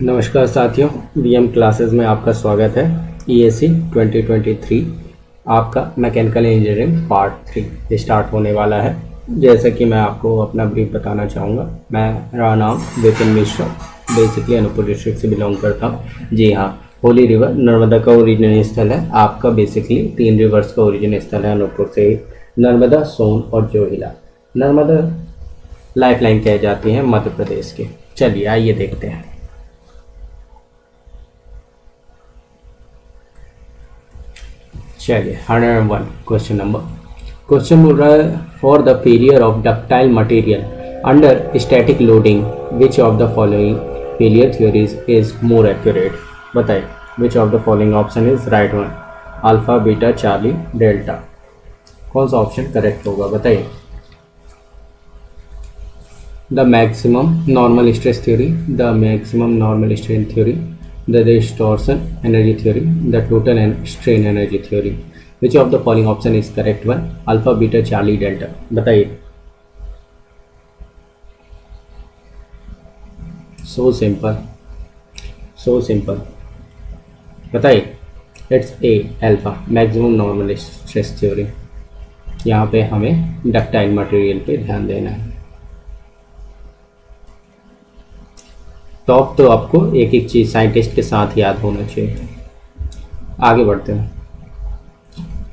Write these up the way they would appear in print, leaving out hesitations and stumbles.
नमस्कार साथियों, VM classes में आपका स्वागत है। ईएसी 2023 आपका मैकेनिकल इंजीनियरिंग पार्ट 3 स्टार्ट होने वाला है। जैसे कि मैं आपको अपना ब्रीफ बताना चाहूँगा। मेरा नाम विपिन मिश्रा, बेसिकली अनूपपुर डिस्ट्रिक्ट से बिलोंग करता हूँ। जी हाँ, होली रिवर नर्मदा का ओरिजिन स्थल है। आपका बेसिकली 3 रिवर्स का ओरिजिन स्थल है अनूपपुर से, नर्मदा, सोन और जोहिला। नर्मदा लाइफलाइन कह जाती है मध्य प्रदेश की। चलिए आइए देखते हैं। चलिए 101 क्वेश्चन बोल रहा है, for the failure of ductile material under static loading which of the following failure theories is more accurate. बताइए which of the following option is right one. Alpha, beta, Charlie, delta, कौन सा option correct होगा बताइए। The maximum normal stress theory, the maximum normal strain theory, the distortion energy theory, the total and strain energy theory. Which of the following option is correct one? Alpha, beta, Charlie, delta. बताइए। So simple, so simple. बताइए। It's A, alpha, maximum normal stress theory. यहाँ पे हमें ductile material पे ध्यान देना है। Top तो आपको एक एक चीज़ साइंटिस्ट के साथ याद होना चाहिए। आगे बढ़ते हैं।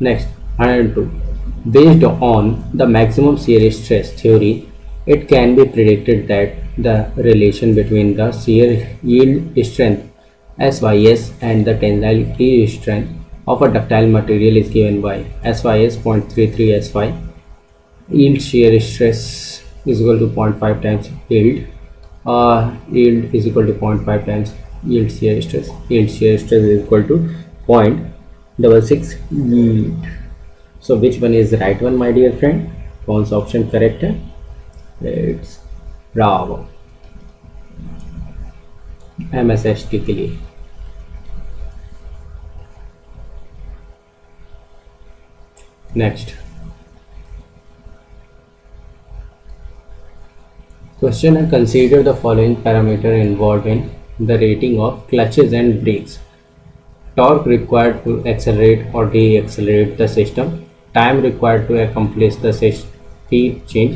Next 102, based on the maximum shear stress theory it can be predicted that the relation between the shear yield strength SYS and the tensile yield strength of a ductile material is given by SYS 0.33 SY, yield shear stress is equal to 0.5 times yield. Yield is equal to 0.5 times yield shear stress. Yield shear stress is equal to 0.66 yield. So which one is the right one, my dear friend? कौन सा option correct है? It's bravo. MSST के लिए। Next question है, consider the following parameter involve in the rating of clutches and brakes. Torque required to accelerate और decelerate the system, time required to accomplish the speed change,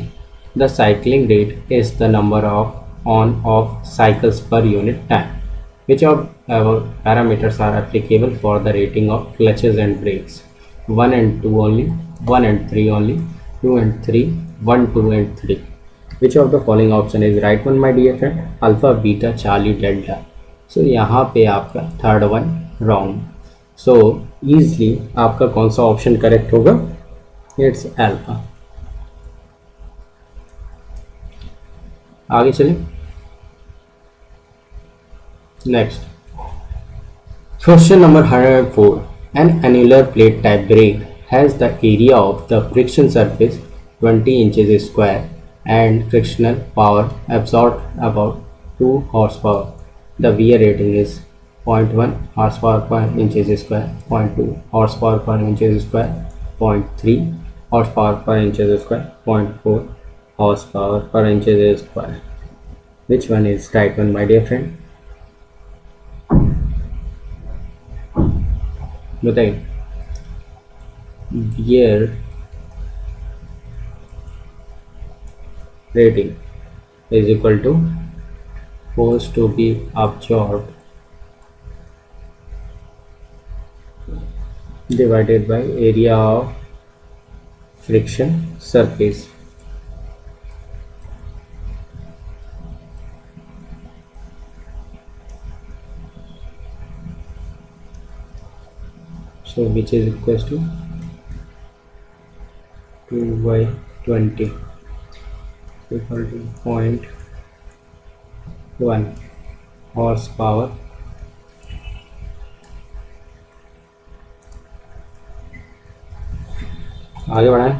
the cycling rate is the number of on off cycles per unit time. Which of our parameters are applicable for the rating of clutches and brakes? 1 and 2 only, 1 and 3 only, 2 and 3, 1, 2 and 3. Which of the following option is right one, my dear friend? Alpha, beta, Charlie, delta. So यहाँ पे आपका third one wrong. So easily आपका कौन सा option correct होगा? It's alpha. आगे चलें। Next question number 104, an annular plate type brake has the area of the friction surface 20 inches square and frictional power absorbed about 2 horsepower. The VA rating is 0.1 horsepower per inches square, 0.2 horsepower per inches square, 0.3 horsepower per inches square, 0.4 horsepower per inches square. Which one is right one, my dear friend? बताइए। VA rating is equal to force to be absorbed divided by area of friction surface. So which is equals to 2 by 20 equal to 0.1 horsepower आगे बढ़ाएं।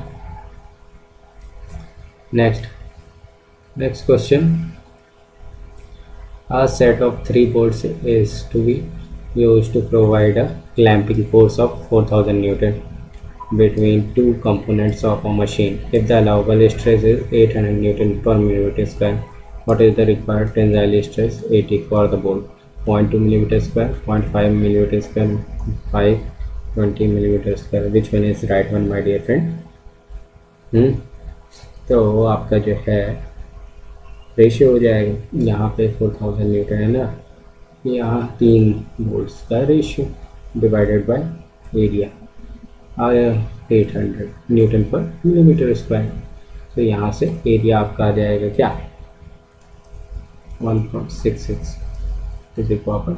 Next question, a set of 3 bolts is to be used to provide a clamping force of 4000 Newton between two components of a machine. If the allowable stress is 800 Newton per millimeter square, what is the required tensile stress 80 for the bolt? 0.2 millimeter square, 0.5 millimeter square, 5, 20 millimeter square. Which one is right one, my dear friend? तो आपका जो है ratio हो जाएगा, यहाँ पे 4000 Newton है ना, यहाँ 3 वोल्ट्स का रेशियो डिवाइडेड बाय एरिया आया 800 न्यूटन पर मिलीमीटर स्क्वायर। तो यहाँ से एरिया आपका आ जाएगा क्या, 1.66 इज इक्वल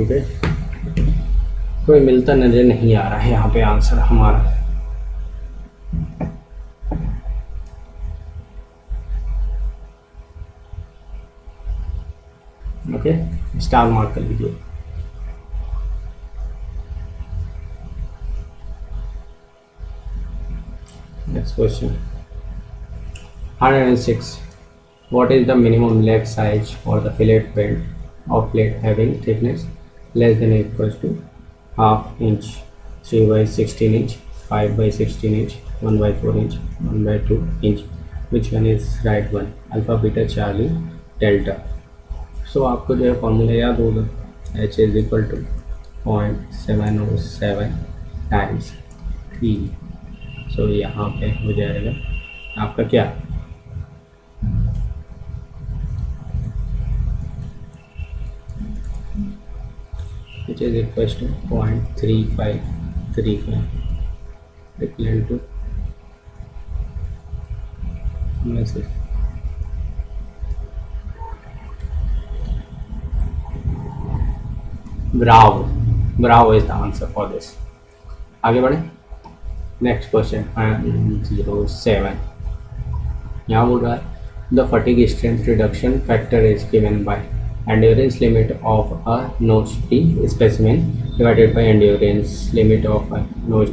ओके। कोई मिलता नजर नहीं आ रहा है यहाँ पे आंसर हमारा। ओके, स्टार मार्क कर लीजिए। Next question 106. What is the minimum leg size for the fillet belt of plate having thickness less than or equals to half inch, 3 by 16 inch, 5 by 16 inch, 1 by 4 inch, 1 by 2 inch? Which one is right one? Alpha, beta, Charlie, delta. So आपको जो है formula याद होगा, H is equal to 0.707 times E. सो यहाँ पे हो जाएगा आपका क्या, which is equals to 0.3535 equivalent to message. Bravo is the answer for this. आगे बढ़े। Next question 07. यहाँ बोल रहा है the fatigue strength reduction factor is given by endurance limit of a notch free specimen divided by endurance limit of a notch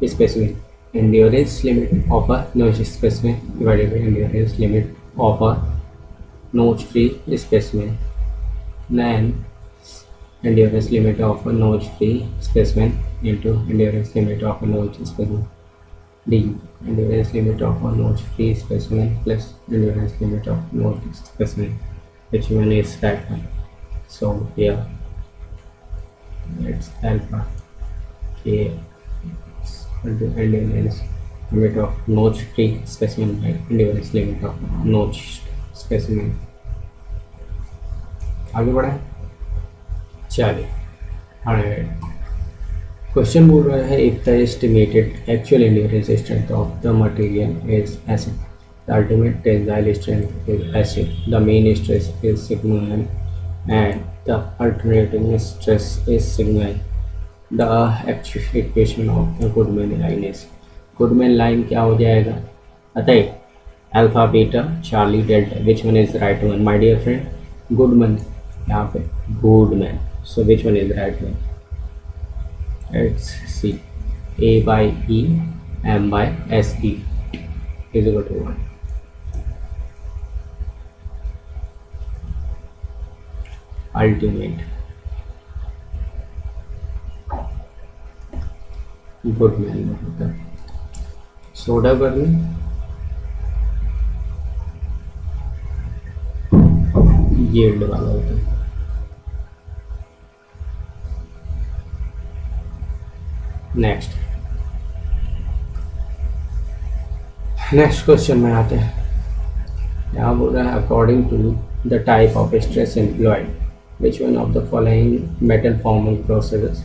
specimen. Endurance limit of a notch specimen divided by endurance limit of a notch free specimen. Then endurance limit of a notch free specimen into endurance limit of a notch specimen. D. Endurance limit of a notch free specimen plus endurance limit of notch specimen. Which one is right one? So here it's alpha K endurance limit of notch free specimen by endurance limit of notch specimen. आगे बढ़ा है। चलिए question बोल रहा है if the estimated actual endurance strength of the material is S, the ultimate tensile strength is S, the main stress is sigma m and the alternating stress is sigma I. The actual equation of the Goodman line is, Goodman line क्या हो जाएगा बताइए, alpha beta Charlie delta. Which one is right one, my dear friend? Goodman, यहाँ पे Goodman. So which one is right one? It's C. A by E M by S E is equal to 1. Ultimate Goodman में होता है soda बर्नी yield वाला होता है। Next question में आते हैं। यहाँ बोल रहा है according to the type of stress employed which one of the following metal forming processes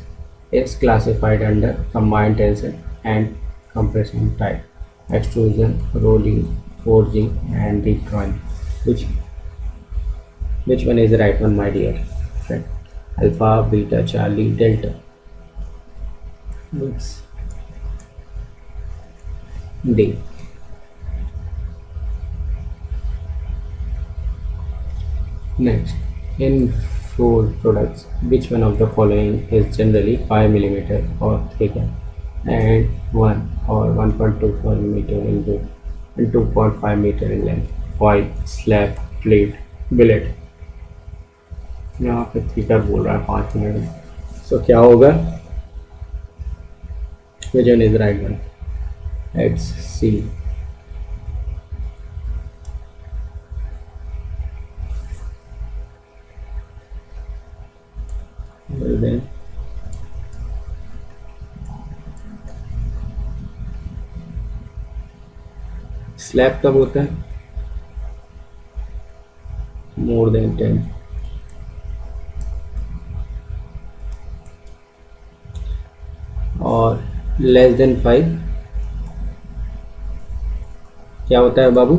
is classified under combined tensile and compression type? Extrusion, rolling, forging and redrawing. Which one is the right one, my dear friend? Alpha, beta, Charlie, delta. It's D. Next, in food products, which one of the following is generally 5 millimeter or thicker and 1 or 1.24 meter in width and 2.5 meter in length? Foil, slab, plate, billet. यहाँ पे thicker बोल रहा है 5 minute सो क्या होगा? विच one is right one? Let's see. Well then, slab कब होता है? More than 10. और लेस देन 5 क्या होता है बाबू?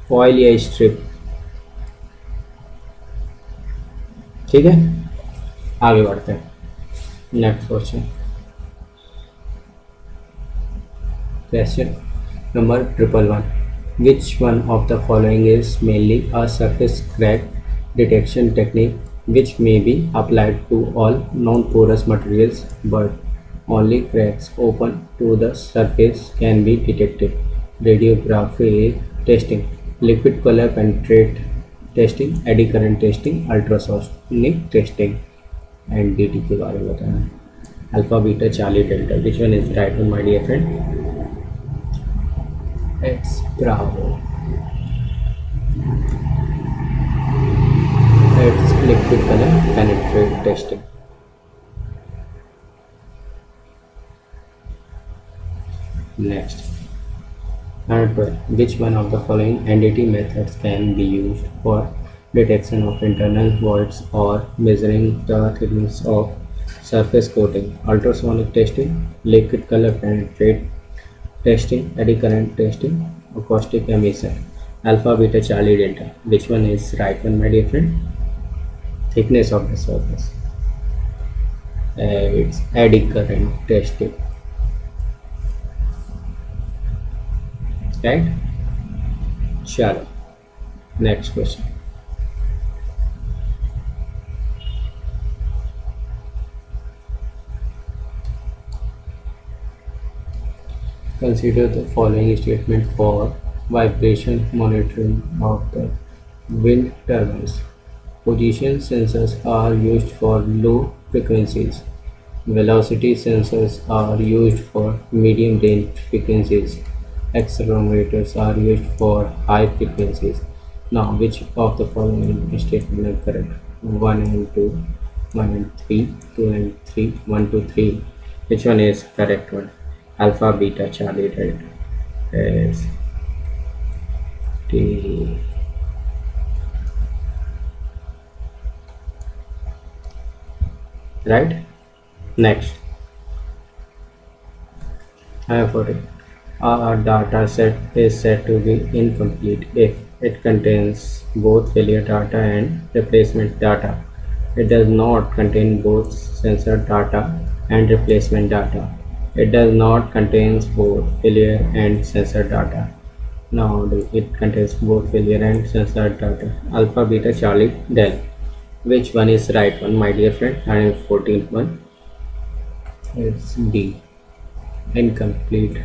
फॉइल या स्ट्रिप. ठीक है, आगे बढ़ते हैं. Next question. Question number 111. Which one of the following is mainly a surface crack detection technique which may be applied to all non-porous materials but only cracks open to the surface can be detected? Radiographic testing, liquid color penetrate testing, eddy current testing, ultrasonic testing. NDT के बारे में बताना है. Alpha beta Charlie delta. Which one is right one my dear friend? It's Bravo. It's liquid color penetrate testing. Next. Number 12. Which one of the following NDT methods can be used for detection of internal voids or measuring the thickness of surface coating? Ultrasonic testing, liquid color penetrate testing, eddy current testing, acoustic emission. Alpha, beta, Charlie, delta. Which one is right one, my dear friend? Thickness of the surface. It's eddy current testing. Right? Chalo. Next question. Consider the following statement for vibration monitoring of the wind turbines. Position sensors are used for low frequencies. Velocity sensors are used for medium range frequencies. Accelerometers are used for high frequencies. Now, which of the following statements are correct? 1 and 2, 1 and 3, 2 and 3, 1 to 3. Which one is correct one? Alpha, beta, Charlie, delta. S, T. Right? Next. I have got it. A data set is said to be incomplete if it contains both failure data and replacement data. It does not contain both sensor data and replacement data. It does not contain both failure and sensor data. Now it contains both failure and sensor data. Alpha, beta, Charlie, del. Which one is right one, my dear friend? And 14th one. It's D. Incomplete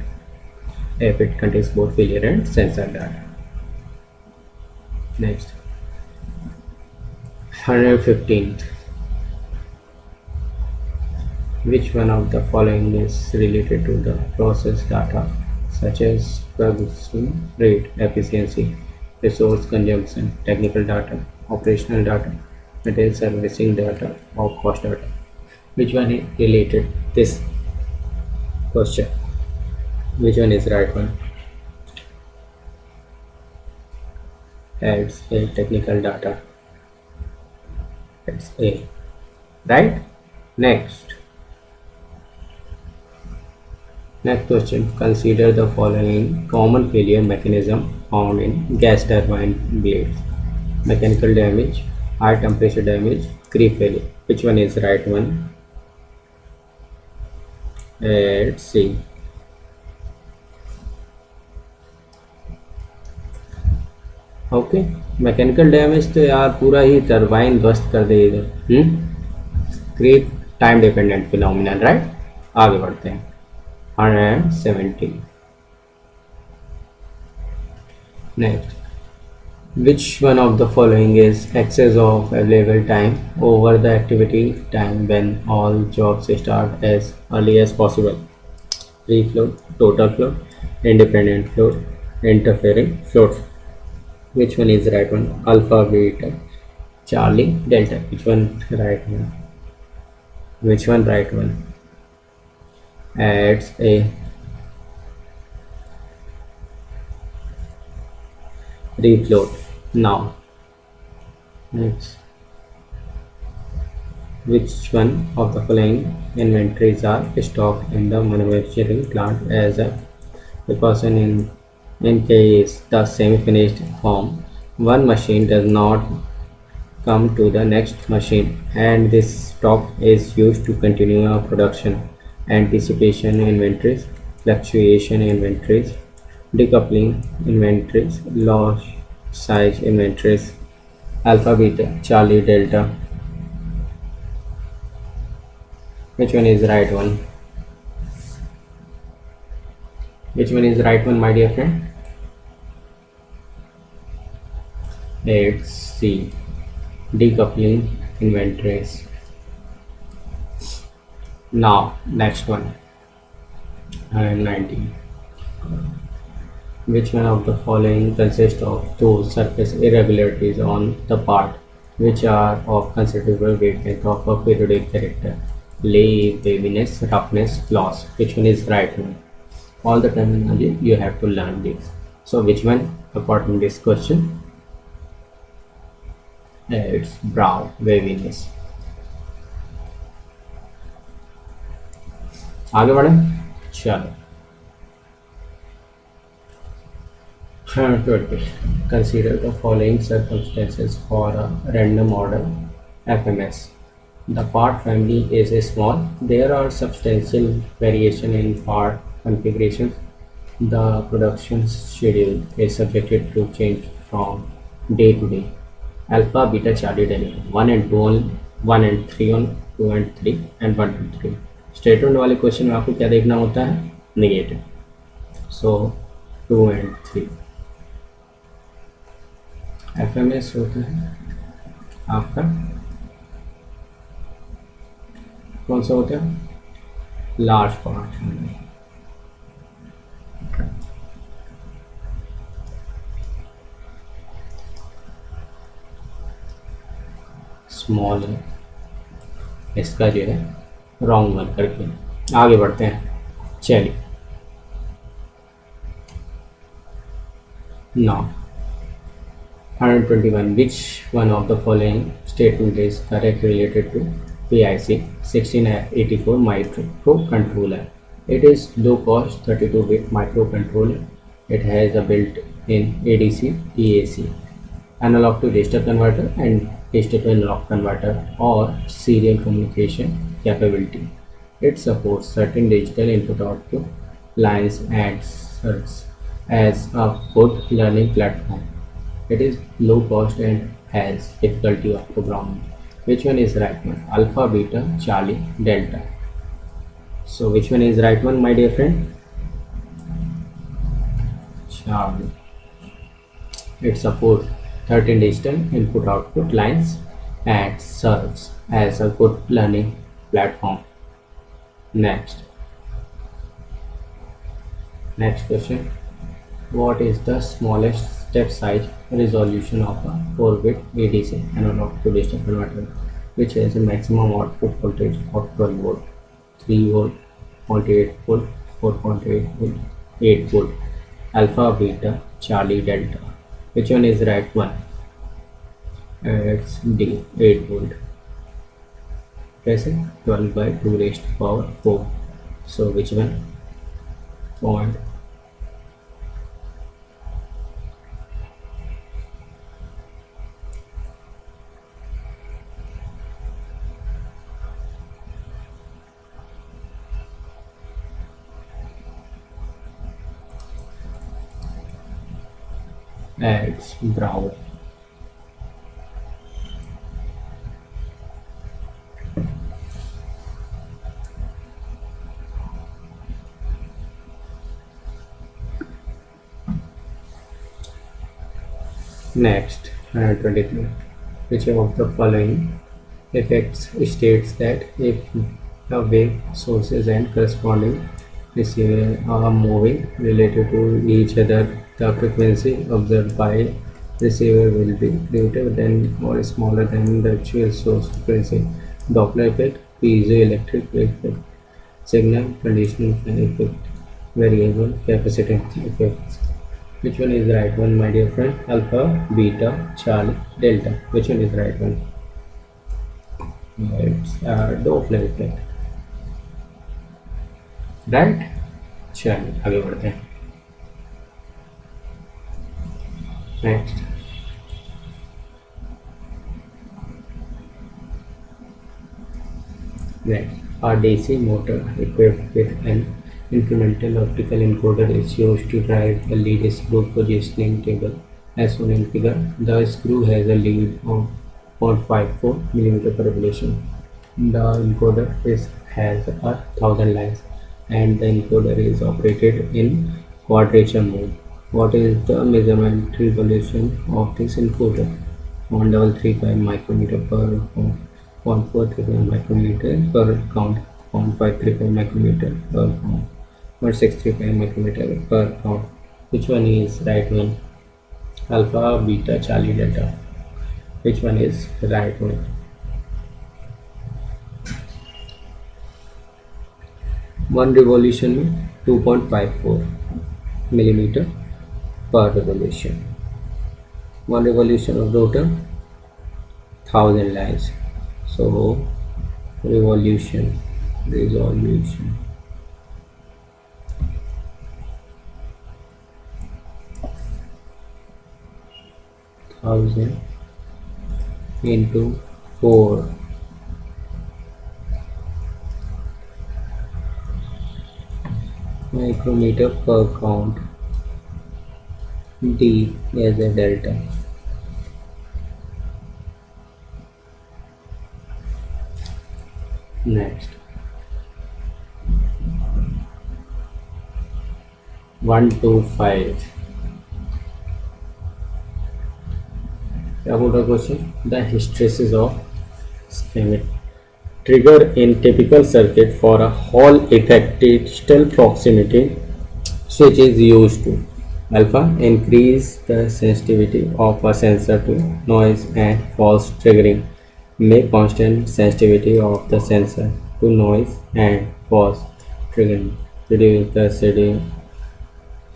if it contains both failure and sensor data. Next. 115th. Which one of the following is related to the process data such as production rate, efficiency, resource consumption, technical data, operational data, material servicing data, or cost data? Which one is related this question? Which one is right one? It's a technical data. It's A. Right? Next. Next question. Consider the following common failure mechanism found in gas turbine blades. Mechanical damage, high temperature damage, creep failure. Which one is right one? Let's see. Okay, mechanical damage तो यार पूरा ही turbine ध्वस्त कर देगा. Creep time dependent phenomenon. Right, आगे बढ़ते हैं. 117. Next. Which one of the following is excess of available time over the activity time when all jobs start as early as possible? Free float, total float, independent float, interfering float. Which one is the right one? Alpha, beta, Charlie, delta. Which one right one? Which one right one? Adds a free float. Now, next. Which one of the following inventories are stocked in the manufacturing plant as a precaution in case the semi-finished form one machine does not come to the next machine and this stock is used to continue our production? Anticipation inventories, fluctuation inventories, decoupling inventories, loss size inventories. Alpha, beta, Charlie, delta. Which one is the right one? Which one is the right one, my dear friend? Let's see. Decoupling inventories. Now, next one. 19. Which one of the following consists of those surface irregularities on the part which are of considerable weight length of a periodic character? Lay, waviness, roughness, flaws. Which one is right one? All the terminology you have to learn this. So which one according to this question? It's brow, waviness. आगे बढ़े चलो 20. Consider the following circumstances for a random order FMS. The part family is small. There are substantial variation in part configurations. The production schedule is subjected to change from day to day. Alpha, beta, Charlie, Delta. 1 and 2 on 1 and 3 on 2 and 3 and 1 to 3. Statement वाले question में आपको क्या देखना होता है? Negative. So 2 and 3. FMS होता है आपका कौन सा होता है? Large part family. स्मॉल है इसका जो है रॉन्ग वन करके आगे बढ़ते हैं. चलिए now 121. Which one of the following statement is correct related to PIC 1684 microcontroller? It is low cost 32-bit microcontroller. It has a built-in ADC, EAC, analog to digital converter and digital to analog converter or serial communication capability. It supports certain digital input-output lines and serves as a good learning platform. It is low cost and has difficulty of programming. Which one is right one? Alpha, beta, Charlie, delta. So which one is right one, my dear friend? Charlie. It supports 13 digital input output lines and serves as a good learning platform. Next question. What is the smallest step size resolution of a 4-bit ADC, analog to digital converter, which has a maximum output voltage of 12 volt, 3 volt, 0.8 volt, 4.8 volt, 8 volt? Alpha, beta, Charlie, delta. Which one is the right one? It's D, 8 volt. कैसे? 12 by 2 raised to power 4. So which one? Point. It's brown. Next, 123. Which of the following effects states that if the wave sources and corresponding receiver are moving related to each other, the frequency observed by receiver will be greater than or smaller than the actual source frequency. Doppler effect, piezoelectric effect, signal conditioning effect, variable capacitance effects. Which one is the right one, my dear friend? Alpha, beta, Charlie, delta. Which one is the right one? It's Doppler effect. Right, चलिए आगे बढ़ते हैं. Next, a DC motor equipped with an incremental optical encoder is used to drive the lead screw positioning table as shown in figure. The screw has a lead of 0.54 mm per revolution. The encoder has 1,000 lines and the encoder is operated in quadrature mode. What is the measurement resolution of this encoder? 1335 micrometer per count, 0.435 micrometer per count, 0.535 micrometer per count, 0.635 micrometer per count. Which one is right one? Alpha, beta, Charlie, delta. Which one is right one? One revolution में 2.54 millimeter per revolution. One revolution of rotor 1,000 lines. So resolution 1,000 into 4 micrometer per count. D as a delta. Next, 125. About a question, the hysteresis of schematic trigger in typical circuit for a Hall effect digital proximity switch is used to alpha increase the sensitivity of a sensor to noise and false triggering, make constant sensitivity of the sensor to noise and false triggering, reduce the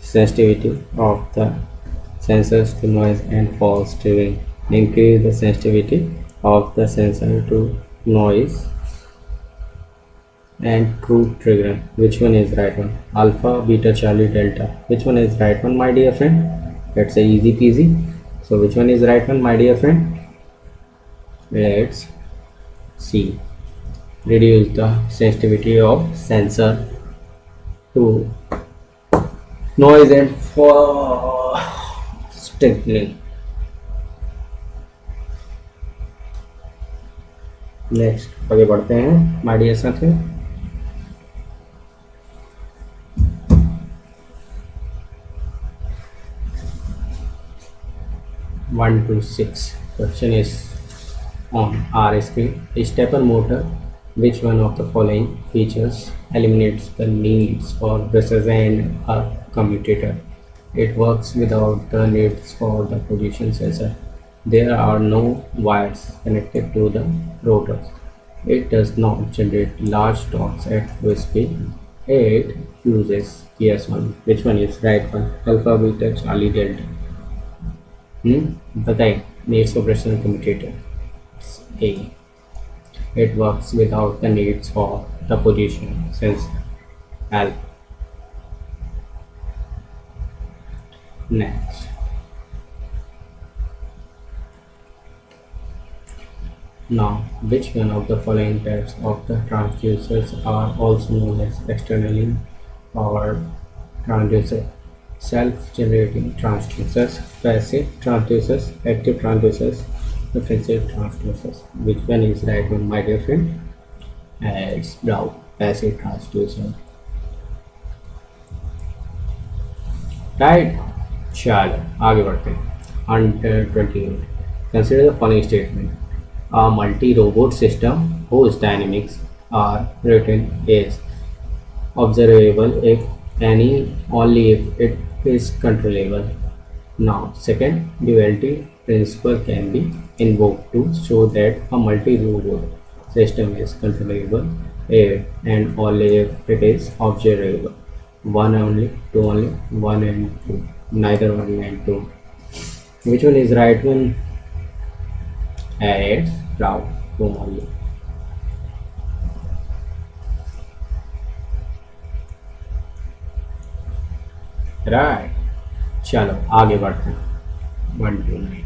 sensitivity of the sensors to noise and false triggering, increase the sensitivity of the sensor to noise and true trigger. Which one is right one? Alpha, beta, Charlie, delta. Which one is right one, my dear friend? That's a easy peasy. So which one is right one, my dear friend? Let's see. Reduce the sensitivity of sensor to noise and false triggering. Next आगे बढ़ते हैं my dear साथियों. 126 question is on our screen. A stepper motor, which one of the following features eliminates the needs for brushes and a commutator? It works without the needs for the position sensor. There are no wires connected to the rotor. It does not generate large torques at full speed. It uses PS1. Which one is right one? Alpha, beta, Charlie, delta. बताइए. Needs operational commutator. A. It works without the needs for the position sensor. Alpha. Next. Now, which one of the following types of the transducers are also known as externally powered transducer? Self-generating transducers, passive transducers, active transducers, defensive transducers. Which one is right one, my dear friend? It's brown, passive transducer. Right? चलो आगे बढ़ते हैं. 128. Consider the following statement. A multi-robot system whose dynamics are written is observable if any only if it is controllable. Now, second, duality principle can be invoked to show that a multi-robot system is controllable if and only if it is observable. One only, two only, one and two, neither one and two. Which one is right one? It's round two only. Right. चलो आगे बढ़ते हैं 129.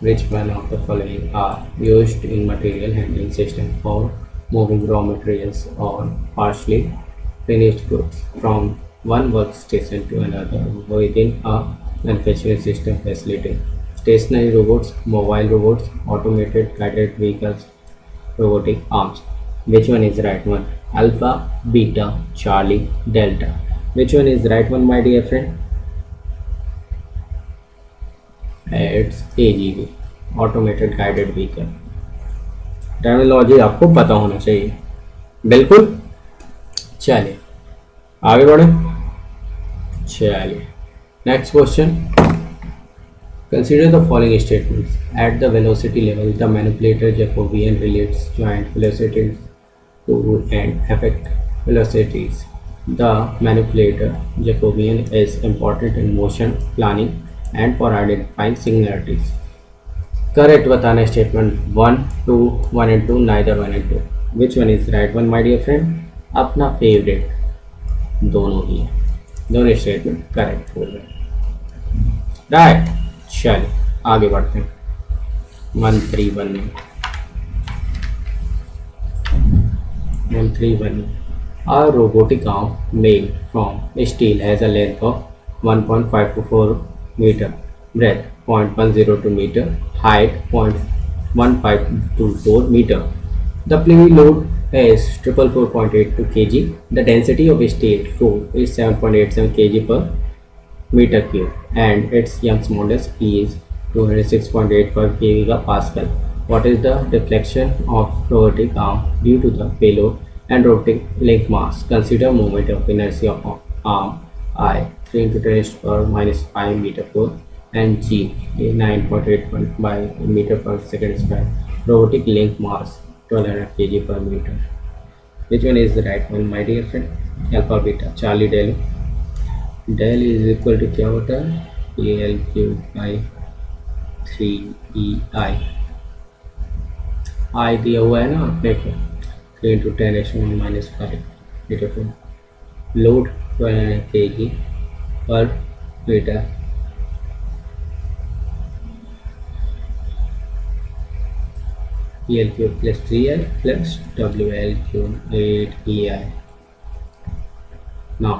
Which one of the following are used in material handling system for moving raw materials or partially finished goods from one workstation to another within a manufacturing system facility? Stationary robots, mobile robots, automated guided vehicles, robotic arms. Which one is right one? Alpha, Beta, Charlie, Delta. Which one is right one, my dear friend? It's AGV, Automated Guided Vehicle. Terminology आपको पता होना चाहिए. बिल्कुल. चलिए आगे बढ़े. चलिए next question. Consider the following statements. At the velocity level, the manipulator Jacobian relates joint velocities to and effect velocities. The manipulator Jacobian is important in motion planning and for identifying singularities. Correct बताना statement 1, 2, 1 and 2, neither 1 and 2. Which one is right one, my dear friend? अपना favorite दोनों ही है. दोनों statement correct हो गए. Right. चलिए आगे बढ़ते हैं 131 में. 131. A robotic arm made from steel has a length of 1.524 meter, breadth 0.102 meter, height 0.1524 meter. The payload is 444.82 kg. The density of steel core is 7.87 kg per meter cube and its Young's modulus is 206.85 kPa. What is the deflection of robotic arm due to the payload and robotic link mass? Consider moment of inertia of arm I 3 into 10 raised to power minus 5 meter 4 and G 9.81 by meter per second square. Robotic link mass 1200 kg per meter. Which one is the right one, my dear friend? Alpha, Beta, Charlie, Delta. Del is equal to क्या होता है? AL cube by 3EI. I दिया हुआ है ना देखो 3 into 10 raised to minus 5 meter 4. Load 1200 kg per meter. PL cube plus 3L plus WL cube 8EI. Now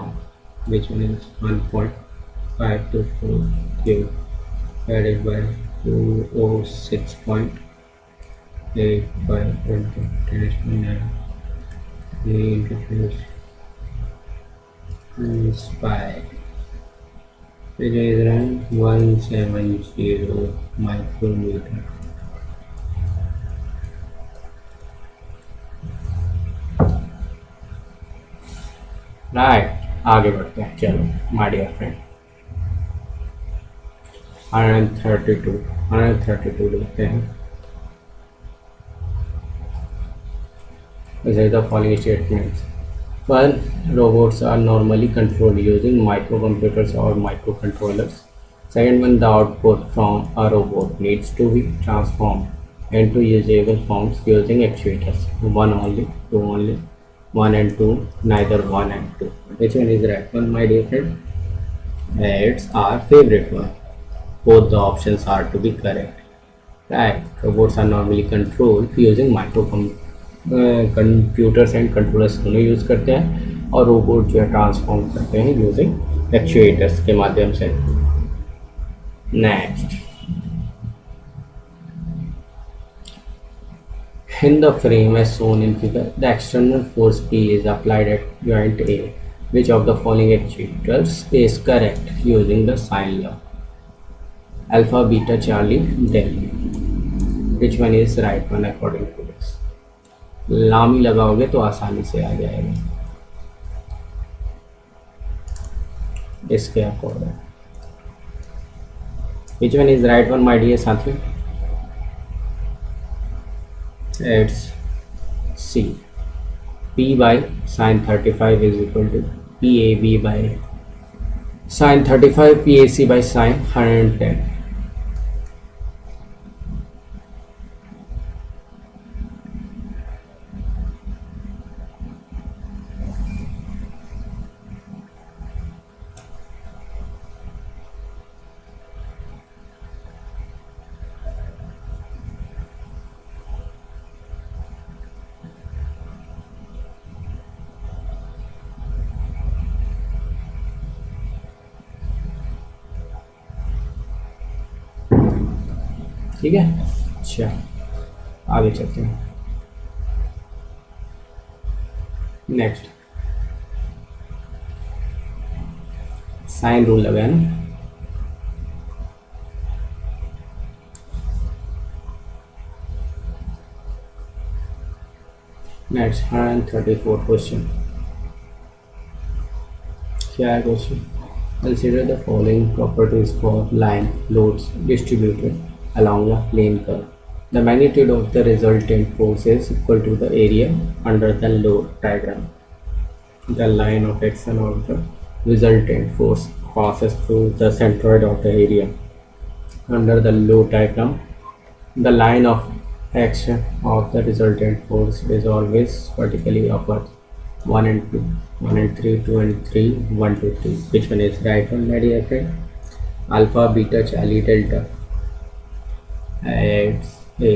which one is 1.524 cube divided by 206.85 into 10⁻⁹ into 10⁻⁵ minus 5. Which is around 170 micrometer. Right. आगे बढ़ते हैं. चलो my dear friend 132 देखते हैं. These are the following statements. One, robots are normally controlled using microcomputers or microcontrollers. Second one, the output from a robot needs to be transformed into usable forms using actuators. One only, two only, 1 and 2, neither 1 and 2. Which one is right one, my dear friend? It's our favorite one. Both the options are to be correct. Right. Robots are normally controlled using computers and controllers दोनों use करते हैं और robot जो है transform करते हैं using actuators के माध्यम से. Next. In the frame as shown in figure, the external force P is applied at joint A Which of the following actuators is correct using the sine law? Alpha, beta, Charlie, delta. Which one is right one according to this? लामी लगाओगे तो आसानी से आ जाएगा इसके according. Which one is right one, my dear साथियों? It's C. P by sine 35 is equal to PAB by sine 35, PAC by sine 110. ठीक है. अच्छा, आगे चलते हैं. नेक्स्ट साइन रूल लगाया ना. Next 134 question. क्या है question? Consider the following properties for line loads distributed along a plane curve. The magnitude of the resultant force is equal to the area under the load diagram. The line of action of the resultant force passes through the centroid of the area under the load diagram. The line of action of the resultant force is always vertically upward. 1 and 2, 1 and 3, 2 and 3, 1, 2, 3. Which one is right one, my dear friend? Alpha, beta, Charlie, delta. It's A.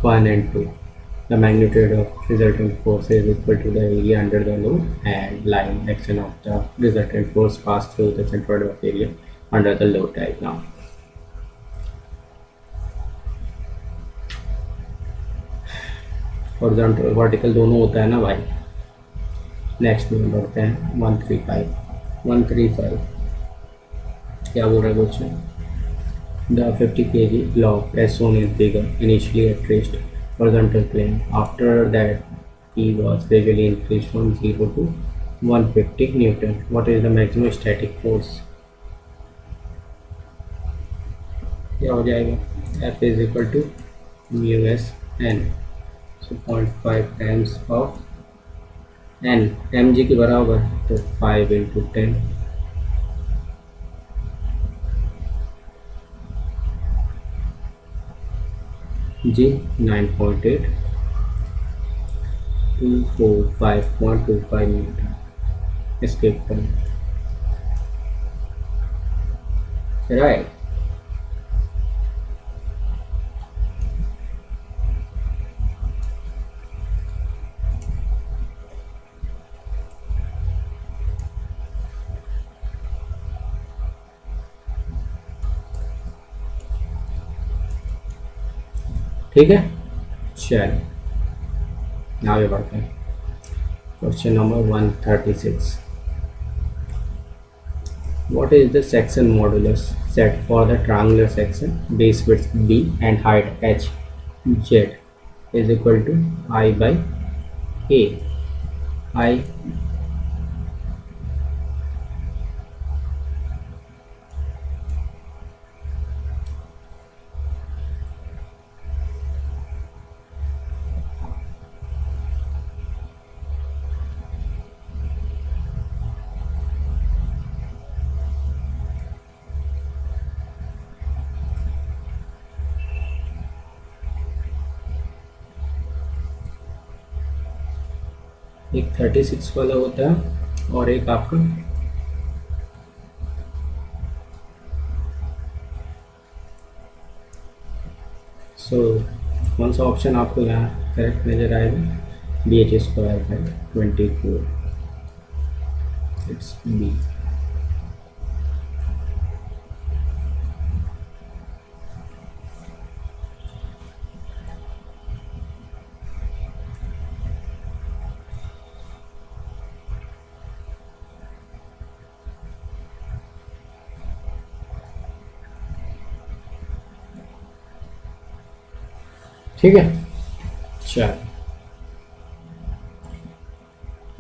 1 and 2. The magnitude of resultant force is equal to the area under the load, and line action of the resultant force pass through the centroid of area under the load diagram. Horizontal vertical दोनों होता है ना भाई. Next में बढ़ते हैं 135. क्या बोल रहा है question? The 50 kg block as shown in figure initially at rest horizontal plane. After that, P was gradually increased from 0 to 150 Newton. What is the maximum static force? क्या हो जाएगा? F is equal to mu s n. So 0.5 times of n. mg के बराबर तो 5 into 10. G 9.8 245.25 Newton. इसके ऊपर right. ठीक है. चलिए आगे बढ़ते हैं. Question number 136. What is the section modulus set for the triangular section base width b and height h z is equal to I by a. I एक 36 वाला होता है और एक आपका कौन सा ऑप्शन आपको यहाँ करेक्ट नज़र आएगा? BH² by 24. It's B. ठीक है, चल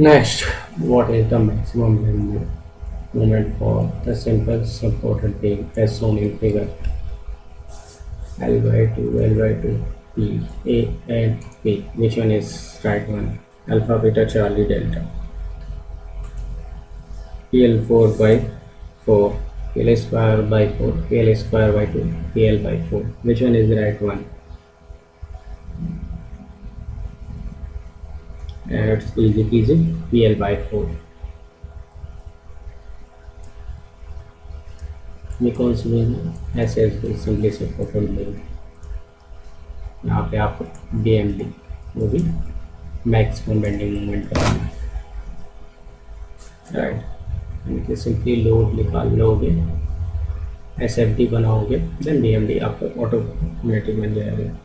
next, what is the maximum moment for the simple supported beam as shown in figure L by 2, L by 2, P, A and P. Which one is right one? Alpha, beta, Charlie, delta. PL 4 by 4, PL square by 4, PL square by 2, PL by 4. Which one is the right one? It's easy peasy, PL by 4. Because we ऐसे simply supported beam, यहाँ पे आपको BMD वो भी maximum bending moment कराना है, right. इनके simply load निकाल लोगे, SFD बनाओगे, देन BMD आपका ऑटोमेटिक बन जाएगा।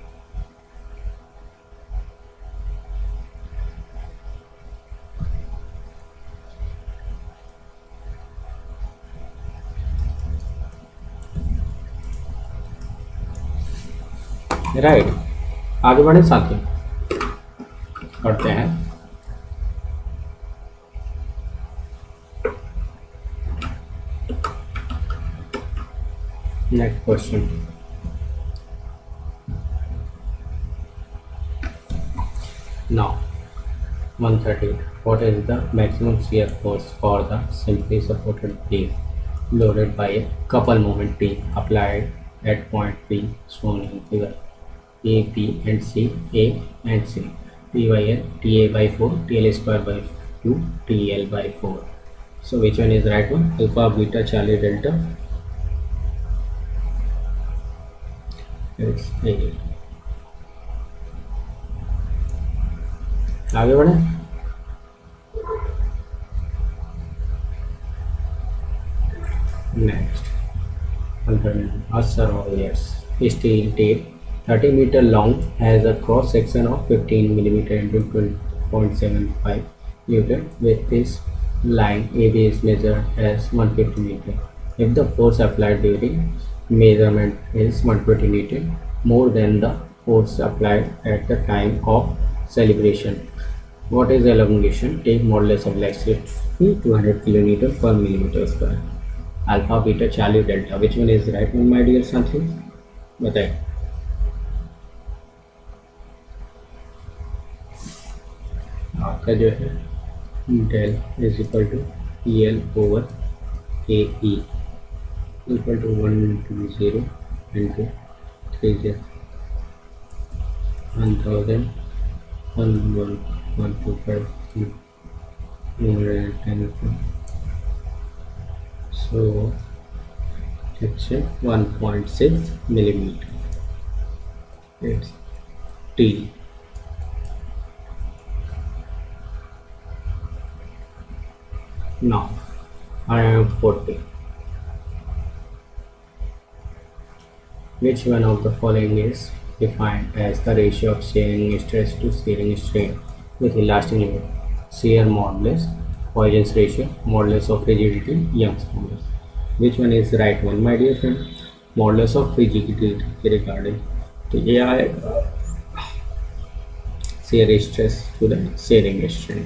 राइट, आगे बढ़े साथी, करते हैं। Next question, now 138, what is the maximum shear force for the simply supported beam loaded by a couple moment P applied at point P shown in figure A, B and C, A and C, P by L, TA by 4, TL square by 2, TL by 4. So which one is right one? Alpha, beta, Charlie, delta. It's A. आगे बढ़े। Next, 139. A surveyor's steel tape 30 meter long has a cross section of 15 millimeter into 20.75 Newton with this line AB is measured as 150 meter. If the force applied during measurement is 120 Newton more than the force applied at the time of calibration, what is the elongation? Take modulus of electricity 200 kilonewton per millimeter square. Alpha, beta, Charlie, delta. Which one is the right one, my dear साथी? बताइए। आपका जो है del is equal to EL over AE equal to 120 into 30 1000 125 210 so section 1.6 millimeter, it's T. Now, 140. Which one of the following is defined as the ratio of shearing stress to shearing strain with elastic limit? Shear modulus, Poisson's ratio, modulus of rigidity, Young's modulus. Which one is the right one, my dear friend? Modulus of rigidity के regarding, तो ये आएगा shear stress to the shearing strain।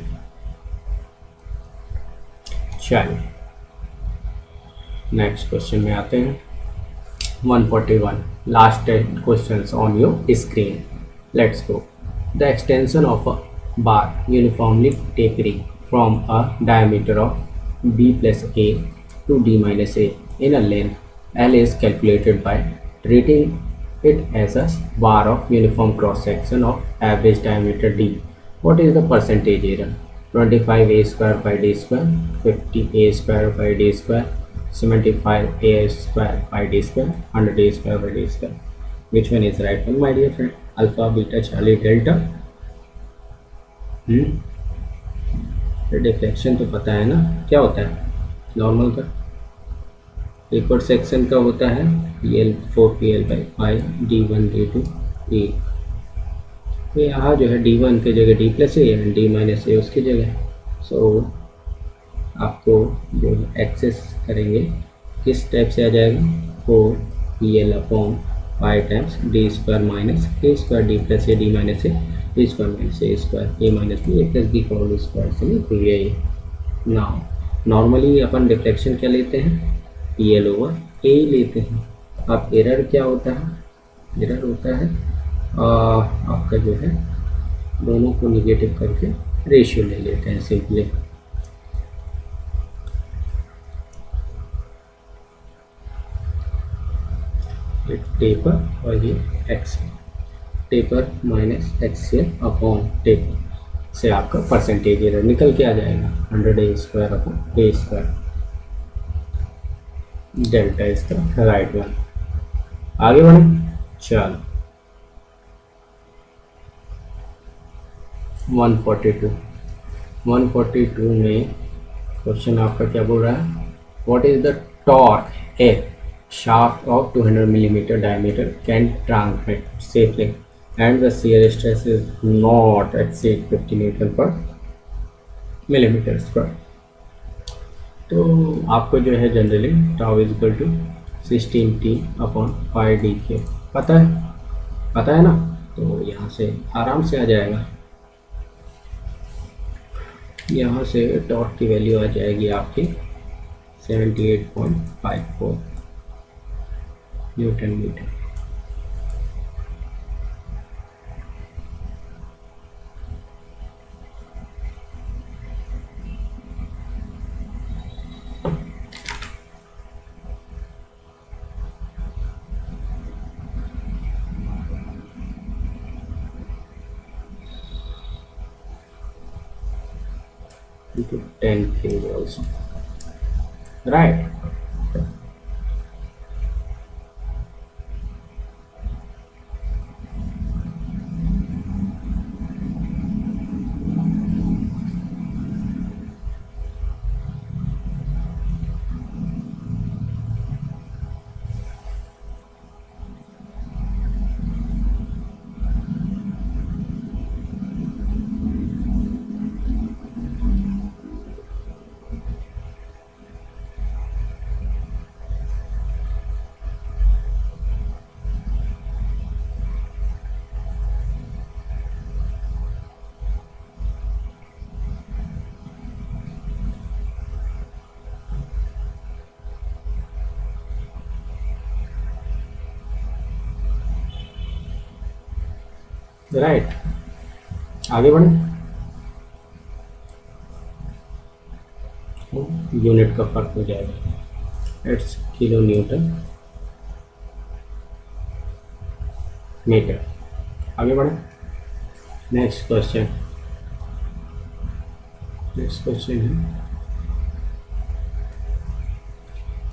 चलिए next question में आते हैं। 141, last 10 questions on your screen, let's go. The extension of a bar uniformly tapering from a diameter of B plus A to D minus A in a length L is calculated by treating it as a bar of uniform cross section of average diameter D. What is the percentage error? 25 A square by D square, 50 A square by D square, 75 A square by D square, 100 A square by D square. Which one is right one, my dear friend? Alpha, beta, Charlie, delta. Deflection तो पता है ना क्या होता है normal का, report section का होता है PL4 PL by 5 D1 D2 E। तो यहाँ जो है D1 की जगह D plus A है, D minus A उसकी जगह। सो आपको जो एक्सेस करेंगे किस टाइप से आ जाएगा, 4 PL upon pi times D square minus A square D plus A D minus A D square minus A square A minus B A plus B का whole square से खुल गया ये। नाउ नॉर्मली अपन deflection क्या लेते हैं, P L over ए लेते हैं। अब एरर क्या होता है, एरर होता है आपका जो है दोनों को निगेटिव करके रेशियो ले लेते हैं सिंपली। टेपर और ये x taper minus XL upon taper से आपका परसेंटेज एरर निकल के आ जाएगा 100 ए स्क्वायर अपॉन ए स्क्वायर डेल्टा इसका राइट वन। आगे बढ़े, चलो 142 में क्वेश्चन आपका क्या बोल रहा है, what is the torque A shaft of 200 millimeter diameter can transmit safely and the shear stress is not exceed 50 Newton per millimeter square। तो आपको जो है generally tau is equal to 16t upon pi D के पता है ना, तो यहाँ से आराम से आ जाएगा। यहाँ से टॉर्क की वैल्यू आ जाएगी आपकी 78.54 newton metre. into 10 kg also, right? Right, आगे बढ़े। यूनिट का फर्क हो जाएगा, इट्स किलो न्यूटन मीटर। आगे बढ़े, नेक्स्ट क्वेश्चन है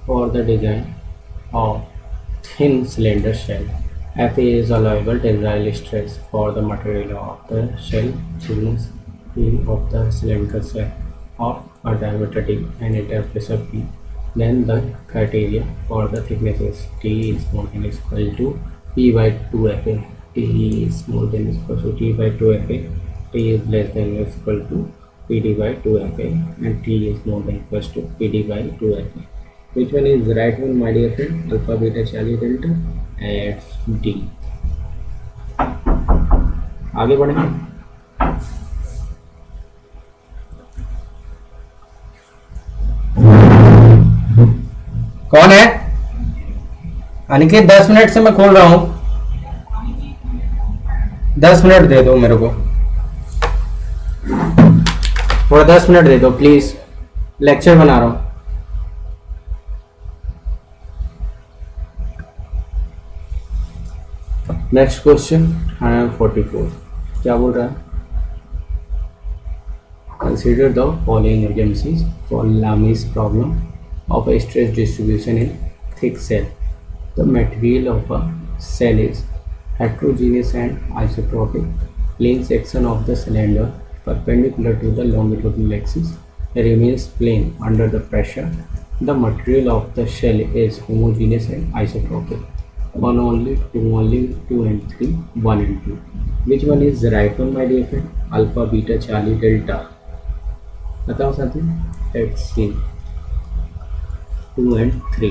for the design of thin cylinder shell Fa is allowable tensile stress for the material of the shell thickness P of the cylindrical shell of a diameter D and a pressure P. Then the criteria for the thickness is T is more than equal to P by 2Fa. T is more than equal to T by 2Fa. T is less than equal to PD by 2Fa and T is more than equal to PD by 2Fa. Which one is the right one, my dear friend? Alpha, beta, Charlie, delta. It's D। आगे बढ़े, कौन है Aniket? 10 minute से मैं खोल रहा हूं, 10 minute दे दो मेरे को, थोड़ा 10 मिनट दे दो प्लीज, लेक्चर बना रहा हूं। नेक्स्ट क्वेश्चन 144 क्या बोल रहा है, consider the following agencies for Lami's problem of a stress distribution in thick cell. The material of a cell is heterogeneous and isotropic. Plane section of the cylinder perpendicular to the longitudinal axis remains plane under the pressure. The material of the shell is homogeneous and isotropic. 1 only, 2 only, 2 and 3, 1 and 2. Which one is the right one, my dear friend? Alpha, beta, Charlie, delta. बताओ साथी। Let's see. 2 and 3,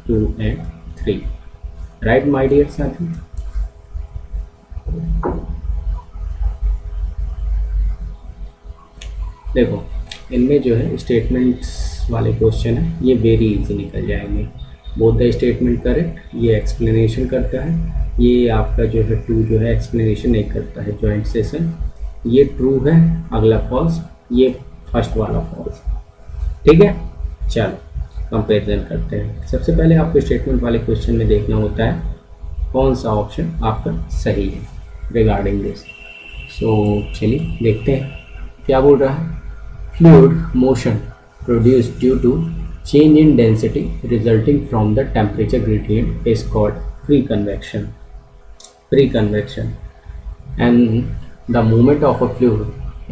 2 and 3. Right my dear साथी। देखो इनमें जो है statements वाले question है ये वेरी इजी निकल जाएंगे। बोथ द स्टेटमेंट करेक्ट, ये एक्सप्लेनेशन करता है, ये आपका जो है टू जो है एक्सप्लेनेशन नहीं करता है जॉइंट सेशन, ये ट्रू है, अगला फॉल्स, ये फर्स्ट वाला फॉल्स। ठीक है, चलो कंपेरिजन करते हैं। सबसे पहले आपको स्टेटमेंट वाले क्वेश्चन में देखना होता है कौन सा ऑप्शन आपका सही है रिगार्डिंग दिस। सो चलिए देखते हैं क्या बोल रहा है। Fluid motion produced due to change in density resulting from the temperature gradient is called free convection. Free convection, and the movement of a fluid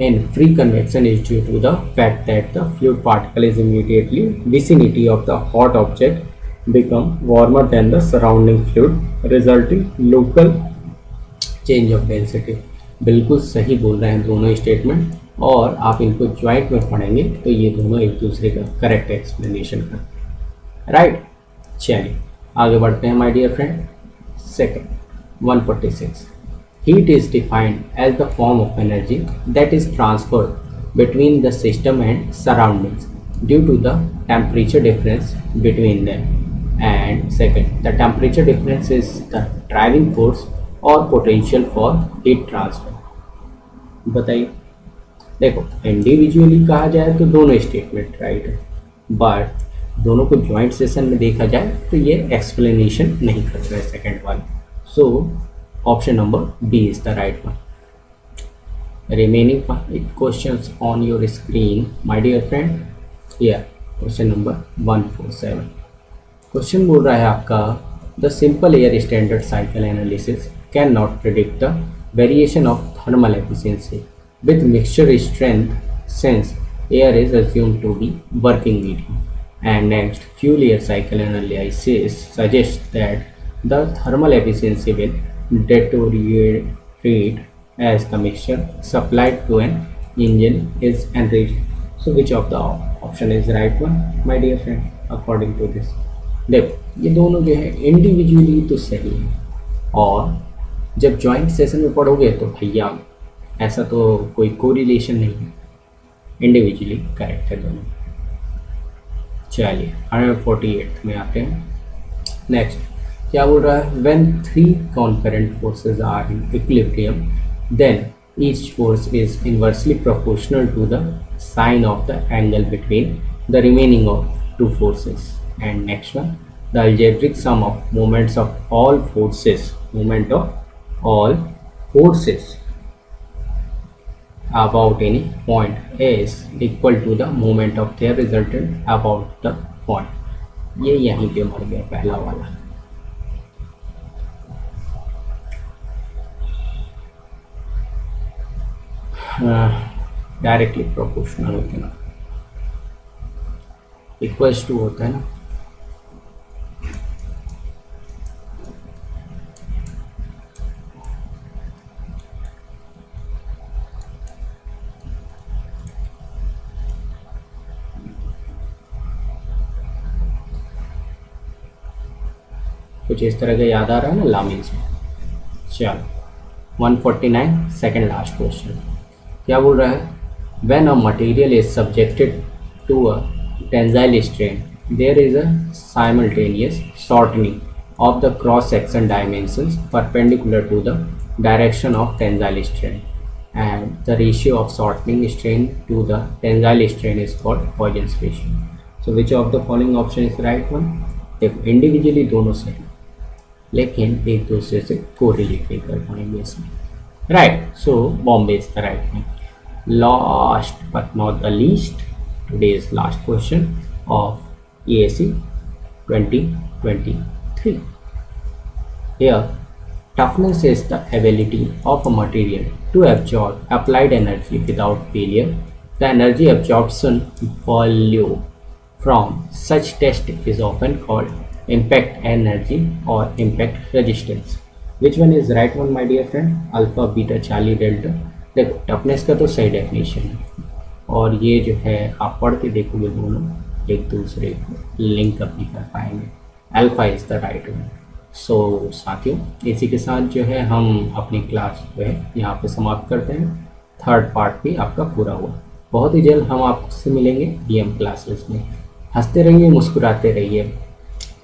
in free convection is due to the fact that the fluid particle is immediately vicinity of the hot object become warmer than the surrounding fluid resulting local change of density। बिल्कुल सही बोल रहे हैं दोनों statement, और आप इनको joint में पढ़ेंगे तो ये दोनों एक दूसरे का करेक्ट एक्सप्लेनेशन करते हैं। राइट, चलिए आगे बढ़ते हैं my dear friend. Second 146, heat is defined as the form of energy that is transferred between the system and surroundings due to the temperature difference between them. And second, the temperature difference is the driving force और potential for heat transfer. बताइए। देखो individually कहा जाए तो दोनों statement right है, but दोनों को ज्वाइंट सेशन में देखा जाए तो ये एक्सप्लेनेशन नहीं कर रहा है सेकेंड वाला। So option number B is the right one. Remaining questions on your screen my dear friend. Question number 147। Question बोल रहा है आपका, the simple air standard cycle analysis cannot predict the variation of thermal efficiency with mixture strength since air is assumed to be working medium। And next, fuel air cycle analysis suggests that the thermal efficiency will deteriorate as the mixture supplied to an engine is enriched। So which of the option is right one my dear friend according to this? देखो ये दोनों जो है individually तो सही है, और जब जॉइंट सेशन में पढ़ोगे तो भैया ऐसा तो कोई कोरिलेशन नहीं है, इंडिविजुअली करेक्ट है दोनों। चलिए 148 में आते हैं। नेक्स्ट क्या बोल रहा है, when three concurrent forces are in equilibrium then each force is inversely proportional to the sine of the angle between the remaining of two forces. And next one, the algebraic sum of moments of all forces, moment of all forces about any point is equal to the moment of their resultant about the point। ये यहीं पे मर गया पहला वाला। Directly proportional होते ना, equals to होता है ना। कुछ इस तरह का याद आ रहा है ना लामिन से। चलो 149 सेकेंड लास्ट क्वेश्चन क्या बोल रहा है, when a material is subjected to a tensile strain there is a simultaneous shortening of the cross section dimensions perpendicular to the direction of tensile strain, and the ratio of shortening strain to the tensile strain is called Poisson's ratio. So which of the following option is right one? देखो individually दोनों सही, लेकिन एक दूसरे से correlate नहीं कर पाएंगे इसमें। Right, so Bombay is the right one. Last but not the least, today's last question of EAC 2023। Here, toughness is the ability of a material to absorb applied energy without failure. The energy absorption value from such test is often called impact energy or impact resistance। Which one is right one my dear friend? Alpha beta Charlie delta. देखो toughness का तो सही definition है, और ये जो है आप पढ़ के देखोगे दोनों एक दूसरे को लिंक अप नहीं कर पाएंगे। Alpha is the right one. So साथियों, इसी के साथ जो है हम अपनी क्लास जो है यहाँ पे समाप्त करते हैं। थर्ड पार्ट भी आपका पूरा हुआ। बहुत ही जल्द हम आपसे मिलेंगे डीएम क्लासेस में। हंसते रहिए, मुस्कुराते रहिए।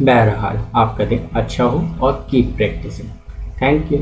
बहरहाल आपका दिन अच्छा हो और कीप प्रैक्टिसिंग। Thank you.